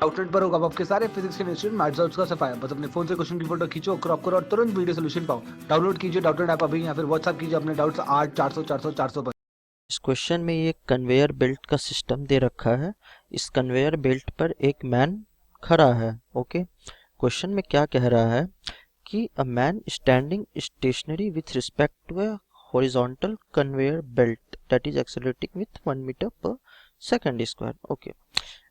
Outlet पर होगा आपके सारे फिजिक्स के इंस्टीट्यूट मैथ्स और उसका सफाया। बस अपने फोन से क्वेश्चन की फोटो खींचो, क्रॉप करो और तुरंत वीडियो सोल्यूशन पाओ। डाउनलोड कीजिए डाउटनेट ऐप अभी या फिर व्हाट्सएप कीजिए अपने डाउट्स 8 400 400 400 पर। इस क्वेश्चन में ये कन्वेयर बेल्ट का सिस्टम दे रखा है। इस कन्वेयर बेल्ट पर एक मैन खड़ा है। ओके, क्वेश्चन में क्या कह रहा है कि a man standing stationary with respect to a horizontal conveyor belt that is accelerating with 1 metre per second square. Okay,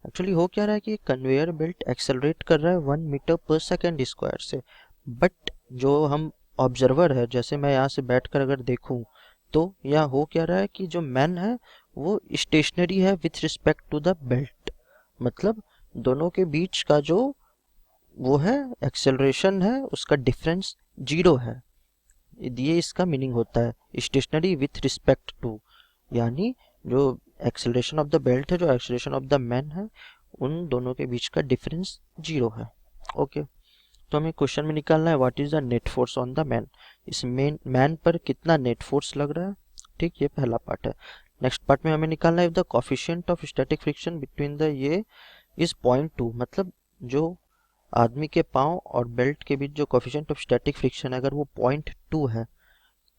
actually हो क्या रहा है कि कन्वेयर बेल्ट एक्सेलरेट कर रहा है 1 मीटर पर सेकंड स्क्वायर से, बट जो हम ऑब्जर्वर है, जैसे मैं यहाँ से बैठकर अगर देखूं तो यहाँ हो क्या रहा है कि जो मैन है वो स्टेशनरी है with respect to the belt. मतलब दोनों के बीच का जो वो है एक्सेलरेशन है उसका डिफरेंस 0 है। ये इसका मीनिंग होता है स्टेशनरी विथ रिस्पेक्ट टू, यानी जो एक्सेलरेशन ऑफ द बेल्ट है, जो एक्सेलरेशन ऑफ द मैन है, उन दोनों के बीच का डिफरेंस 0 है। ओके, तो हमें क्वेश्चन में निकालना है what is the net force on the man. इस मैन पर कितना नेट फोर्स लग रहा है। ठीक, ये पहला पार्ट है। नेक्स्ट पार्ट में हमें निकालना है the coefficient of static friction between the ये इज 0.2। मतलब जो आदमी के पाँव और बेल्ट के बीच जो कोफिशिएंट ऑफ स्टैटिक फ्रिक्शन है अगर वो 0.2 है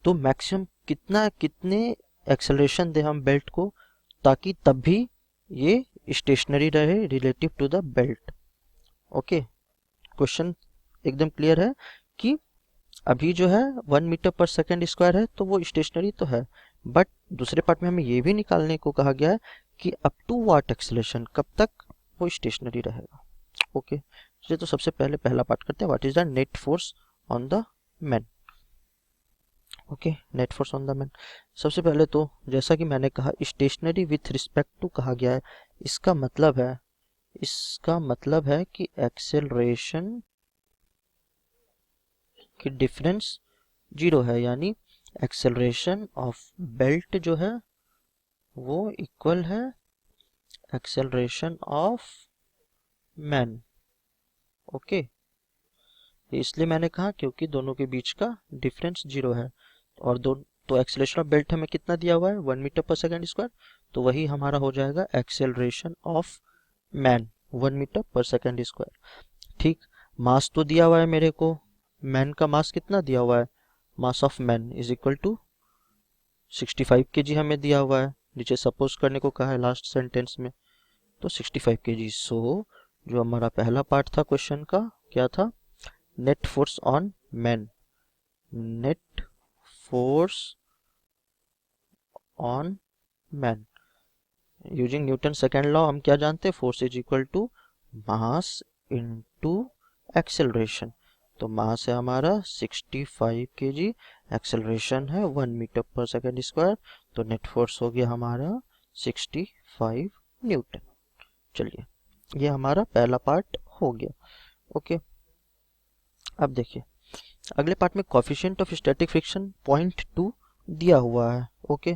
तो मैक्सिमम कितने एक्सेलरेशन दे हम बेल्ट को ताकि तब भी ये स्टेशनरी रहे relative to the belt. Okay, question एकदम क्लियर है कि अभी जो है 1 मीटर पर सेकंड स्क्वायर है तो वो स्टेशनरी तो है, बट दूसरे पार्ट में हमें ये भी निकालने को कहा गया है कि अप टू व्हाट एक्सेलरेशन, कब तक वो स्टेशनरी रहेगा। ओके, तो सबसे पहले पहला पार्ट करते हैं what is the net force on the man. Okay, net force on the man. सबसे पहले तो जैसा कि मैंने कहा स्टेशनरी विथ रिस्पेक्ट टू कहा गया है, इसका मतलब है कि एक्सेलरेशन की डिफरेंस 0 है, यानी एक्सेलरेशन ऑफ बेल्ट जो है वो इक्वल है एक्सेलरेशन ऑफ मैन। ओके, इसलिए मैंने कहा क्योंकि दोनों के बीच का डिफरेंस 0 है और दो तो एक्सेलरेशन ऑफ बेल्ट हमें कितना दिया हुआ है 1 मीटर पर सेकंड स्क्वायर, तो वही हमारा हो जाएगा acceleration of man 1 metre per second square. ठीक, मास तो दिया हुआ है मेरे को, मैन का मास कितना दिया हुआ है, mass of man is equal to 65 kg हमें दिया हुआ है, नीचे सपोज करने को कहा है लास्ट सेंटेंस में, तो 65 kg। सो जो हमारा पहला पार्ट था क्वेश्चन का क्या था, net force on man. Net force on man using Newton second law हम क्या जानते हैं, force is equal to mass into acceleration. तो मास है हमारा 65 kg, एक्सेलरेशन है 1 मीटर पर सेकेंड स्क्वायर, तो नेट फोर्स हो गया हमारा 65 न्यूटन। चलिए, ये हमारा पहला पार्ट हो गया। ओके, अब देखिए अगले पार्ट में कोफिशिएंट ऑफ स्टैटिक फ्रिक्शन 0.2 दिया हुआ है। ओके,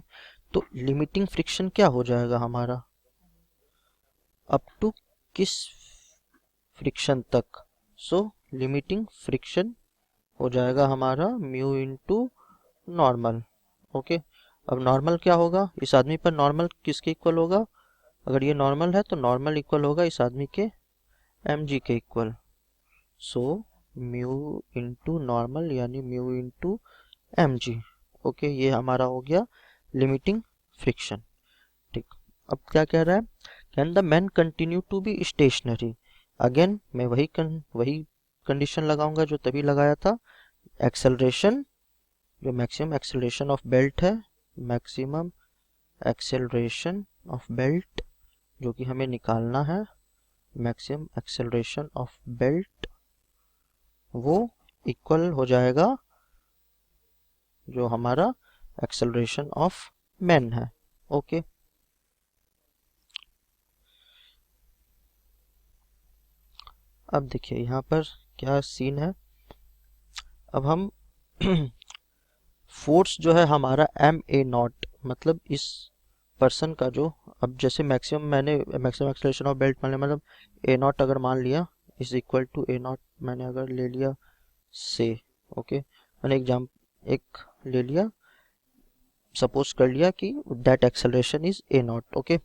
तो लिमिटिंग फ्रिक्शन क्या हो जाएगा हमारा, अप टू किस फ्रिक्शन तक। सो लिमिटिंग फ्रिक्शन हो जाएगा हमारा म्यू इनटू नॉर्मल। ओके, अब नॉर्मल क्या होगा, इस आदमी पर नॉर्मल किसके इक्वल होगा, अगर ये नॉर्मल है तो नॉर्मल इक्वल होगा इस आदमी के mg के equal. So mu into normal यानी म्यू इनटू mg। ओके, ये हमारा हो गया लिमिटिंग फ्रिक्शन। ठीक, अब क्या कह रहा है, can the man continue to be stationary. Again मैं वही कंडीशन लगाऊंगा जो तभी लगाया था, एक्सेलरेशन जो मैक्सिमम एक्सेलरेशन ऑफ बेल्ट है, मैक्सिमम एक्सेलरेशन ऑफ बेल्ट जो कि हमें निकालना है, मैक्सिमम एक्सेलरेशन ऑफ बेल्ट वो इक्वल हो जाएगा जो हमारा एक्सेलरेशन ऑफ मैन है। ओके, अब देखिए यहाँ पर क्या सीन है, अब हम फोर्स जो है हमारा ma0, मतलब इस पर्सन का जो, अब जैसे मैक्सिमम एक्सेलरेशन ऑफ बेल्ट मैंने मतलब a0 अगर मान लिया इज इक्वल टू a0 मैंने अगर ले लिया से, ओके मैंने एक ले लिया, सपोज कर लिया कि that acceleration is a0। Okay,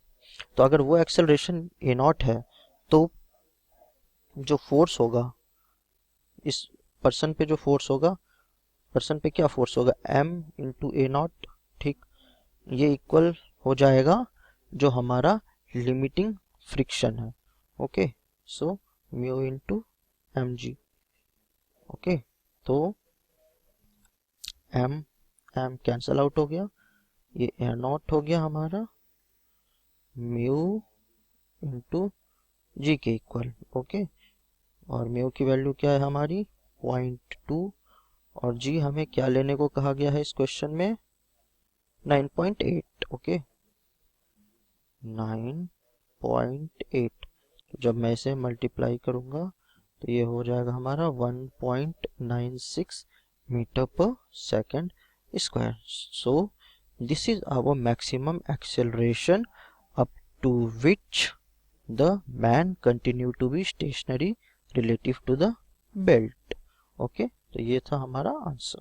तो अगर वो एक्सेलरेशन a0 है तो जो फोर्स होगा, इस पर्सन पे जो फोर्स होगा, पर्सन पे क्या फोर्स होगा, m इंटू ए नॉट, ठीक, ये इक्वल हो जाएगा जो हमारा लिमिटिंग फ्रिक्शन है। Okay, so mu into m g. Okay, तो m m कैंसल आउट हो गया, ये ए नॉट हो गया हमारा म्यू इंटू जी के इक्वल। ओके, और म्यू की वैल्यू क्या है हमारी 0.2, और जी हमें क्या लेने को कहा गया है इस क्वेश्चन में 9.8। ओके, 9.8, तो जब मैं इसे मल्टीप्लाई करूंगा तो ये हो जाएगा हमारा 1.96 metre per second square. So this is our maximum acceleration up to which the man continue to be stationary relative to the belt। Okay, तो ये था हमारा आंसर।